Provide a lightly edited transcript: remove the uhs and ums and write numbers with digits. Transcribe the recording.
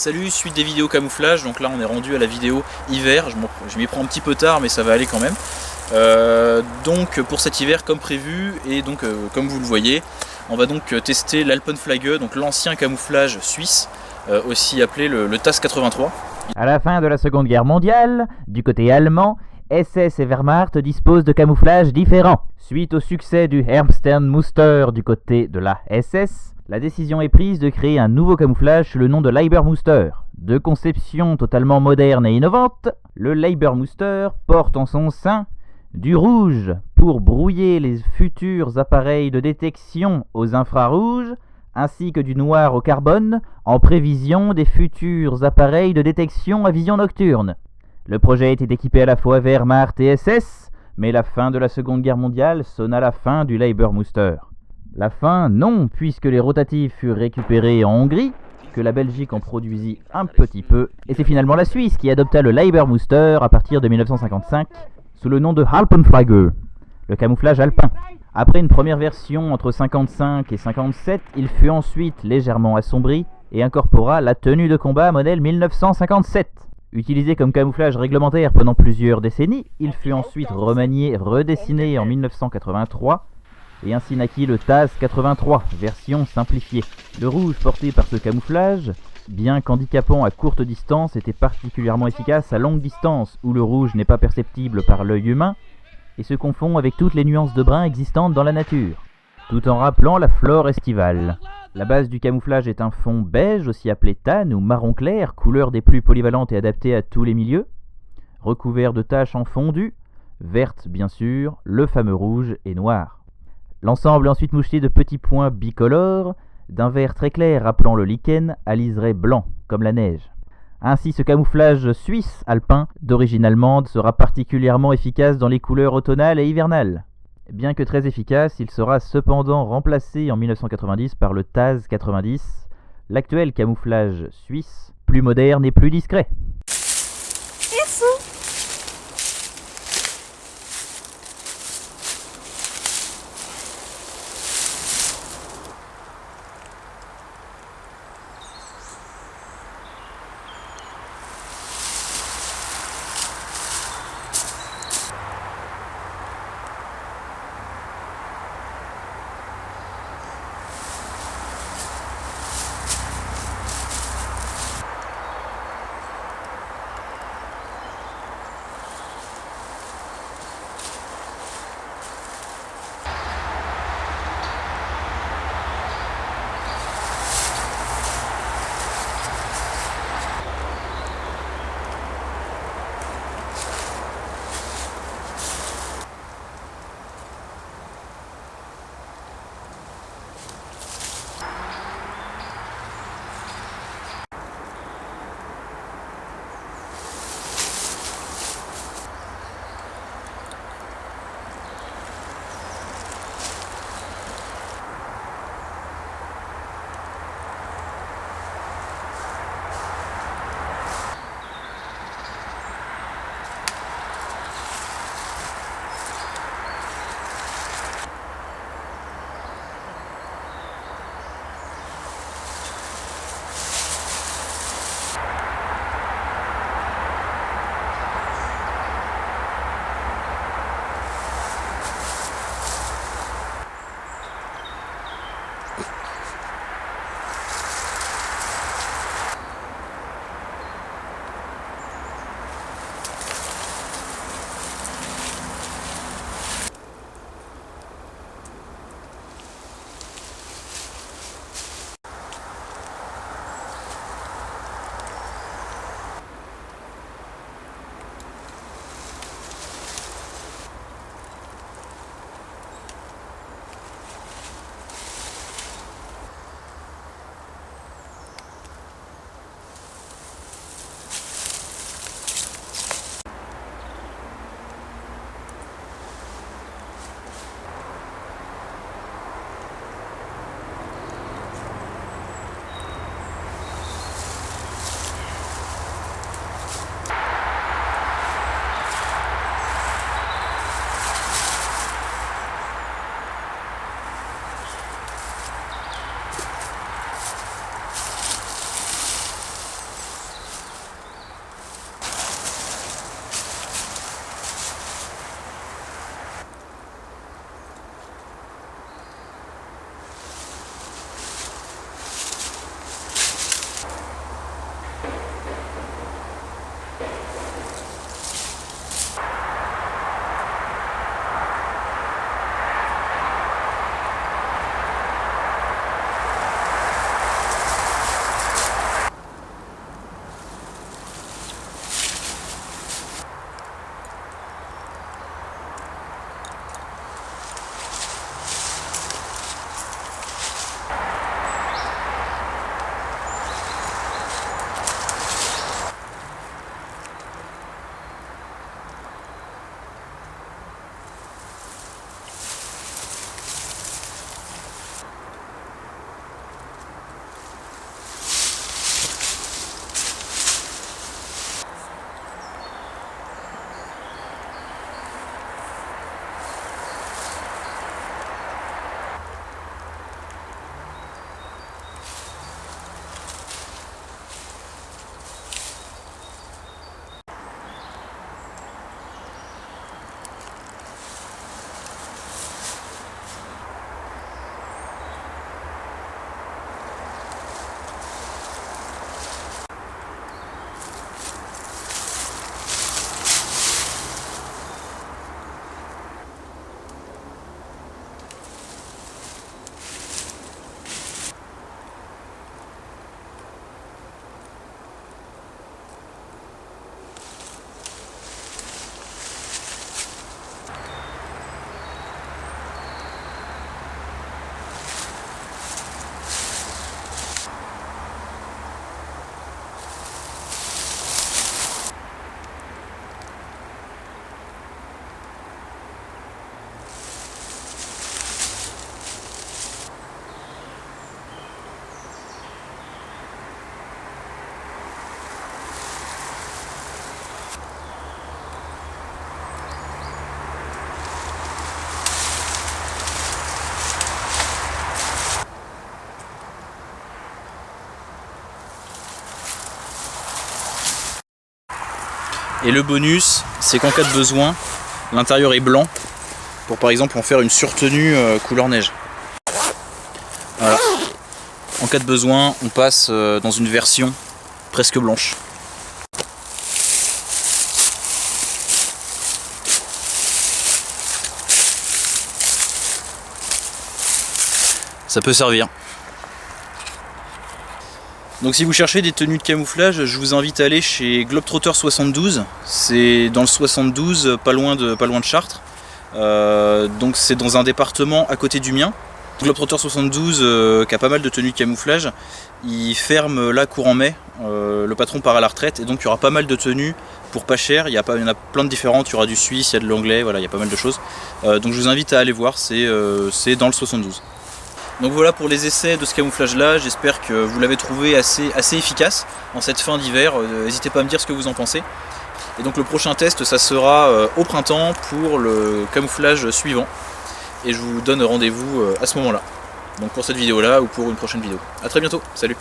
Salut, suite des vidéos camouflage, donc là on est rendu à la vidéo hiver, je m'y prends un petit peu tard mais ça va aller quand même. Donc pour cet hiver comme prévu, et donc comme vous le voyez, on va donc tester l'Alpenflagge, donc l'ancien camouflage suisse, aussi appelé le TAS 83. À la fin de la Seconde Guerre mondiale, du côté allemand, SS et Wehrmacht disposent de camouflages différents. Suite au succès du Herbstern-Muster du côté de la SS, la décision est prise de créer un nouveau camouflage sous le nom de Leiber-Muster. De conception totalement moderne et innovante, le Leiber-Muster porte en son sein du rouge pour brouiller les futurs appareils de détection aux infrarouges, ainsi que du noir au carbone en prévision des futurs appareils de détection à vision nocturne. Le projet était équipé à la fois Wehrmacht et SS, mais la fin de la Seconde Guerre mondiale sonna la fin du Leiber-Muster. La fin, non, puisque les rotatifs furent récupérés en Hongrie, que la Belgique en produisit un petit peu, et c'est finalement la Suisse qui adopta le Leiber-Muster à partir de 1955 sous le nom de Alpenflagge, le camouflage alpin. Après une première version entre 55 et 57, il fut ensuite légèrement assombri et incorpora la tenue de combat modèle 1957. Utilisé comme camouflage réglementaire pendant plusieurs décennies, il fut ensuite remanié, redessiné en 1983 et ainsi naquit le TAS 83, version simplifiée. Le rouge porté par ce camouflage, bien qu'handicapant à courte distance, était particulièrement efficace à longue distance où le rouge n'est pas perceptible par l'œil humain et se confond avec toutes les nuances de brun existantes dans la nature, tout en rappelant la flore estivale. La base du camouflage est un fond beige, aussi appelé tan ou marron clair, couleur des plus polyvalentes et adaptée à tous les milieux, recouvert de taches en fondu, vertes bien sûr, le fameux rouge et noir. L'ensemble est ensuite moucheté de petits points bicolores, d'un vert très clair rappelant le lichen à liseré blanc, comme la neige. Ainsi, ce camouflage suisse alpin d'origine allemande sera particulièrement efficace dans les couleurs automnales et hivernales. Bien que très efficace, il sera cependant remplacé en 1990 par le TAS 90, l'actuel camouflage suisse, plus moderne et plus discret. Et le bonus, c'est qu'en cas de besoin, l'intérieur est blanc pour par exemple en faire une surtenue couleur neige. Voilà. En cas de besoin, on passe dans une version presque blanche. Ça peut servir. Donc si vous cherchez des tenues de camouflage, je vous invite à aller chez Globetrotter 72. C'est dans le 72, pas loin de Chartres. Donc c'est dans un département à côté du mien. Globetrotter 72 qui a pas mal de tenues de camouflage. Il ferme là courant mai. Le patron part à la retraite et donc il y aura pas mal de tenues pour pas cher. Il y en a plein de différentes. Il y aura du suisse, il y a de l'anglais, voilà, il y a pas mal de choses. Donc je vous invite à aller voir, c'est dans le 72. Donc voilà pour les essais de ce camouflage là, j'espère que vous l'avez trouvé assez efficace en cette fin d'hiver, n'hésitez pas à me dire ce que vous en pensez. Et donc le prochain test ça sera au printemps pour le camouflage suivant et je vous donne rendez-vous à ce moment là, donc pour cette vidéo là ou pour une prochaine vidéo. A très bientôt, salut.